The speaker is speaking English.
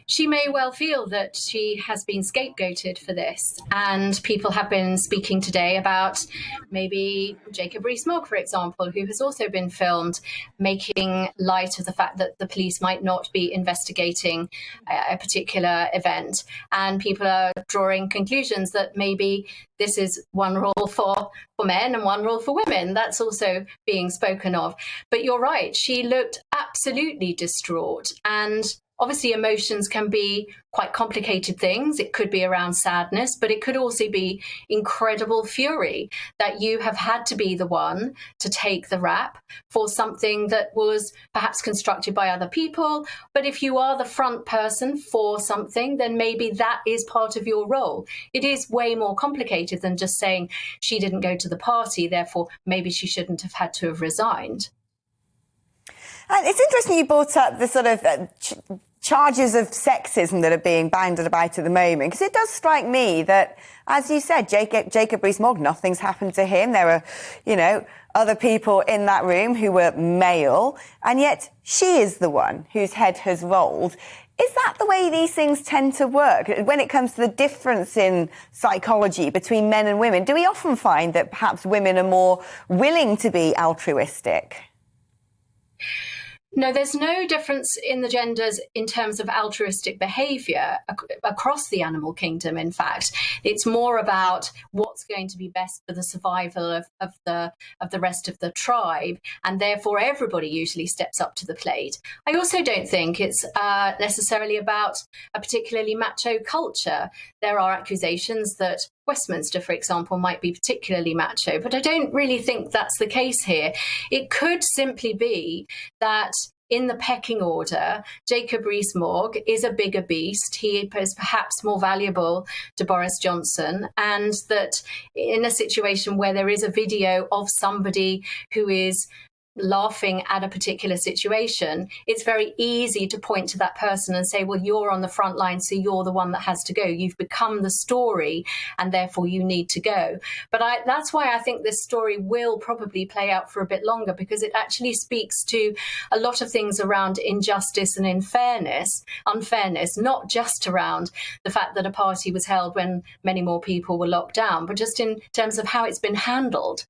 She may well feel that she has been scapegoated for this. And people have been speaking today about maybe Jacob Rees-Mogg, for example, who has also been filmed making light of the fact that the police might not be investigating a particular event. And people are drawing conclusions that maybe this is one rule for men and one rule for women. That's also being spoken of. But you're right, she looked absolutely distraught. And obviously, emotions can be quite complicated things. It could be around sadness, but it could also be incredible fury that you have had to be the one to take the rap for something that was perhaps constructed by other people. But if you are the front person for something, then maybe that is part of your role. It is way more complicated than just saying she didn't go to the party, therefore maybe she shouldn't have had to have resigned. And it's interesting you brought up the sort of charges of sexism that are being bandied about at the moment, because it does strike me that, as you said, Jacob Rees-Mogg, nothing's happened to him. There are, other people in that room who were male, and yet she is the one whose head has rolled. Is that the way these things tend to work? When it comes to the difference in psychology between men and women, do we often find that perhaps women are more willing to be altruistic? No, there's no difference in the genders in terms of altruistic behaviour across the animal kingdom, in fact. It's more about what's going to be best for the survival of the rest of the tribe, and therefore everybody usually steps up to the plate. I also don't think it's necessarily about a particularly macho culture. There are accusations that Westminster, for example, might be particularly macho, but I don't really think that's the case here. It could simply be that in the pecking order, Jacob Rees-Mogg is a bigger beast. He is perhaps more valuable to Boris Johnson, and that in a situation where there is a video of somebody who is laughing at a particular situation, it's very easy to point to that person and say, well, you're on the front line, so you're the one that has to go. You've become the story, and therefore you need to go. But that's why I think this story will probably play out for a bit longer, because it actually speaks to a lot of things around injustice and unfairness, not just around the fact that a party was held when many more people were locked down, but just in terms of how it's been handled.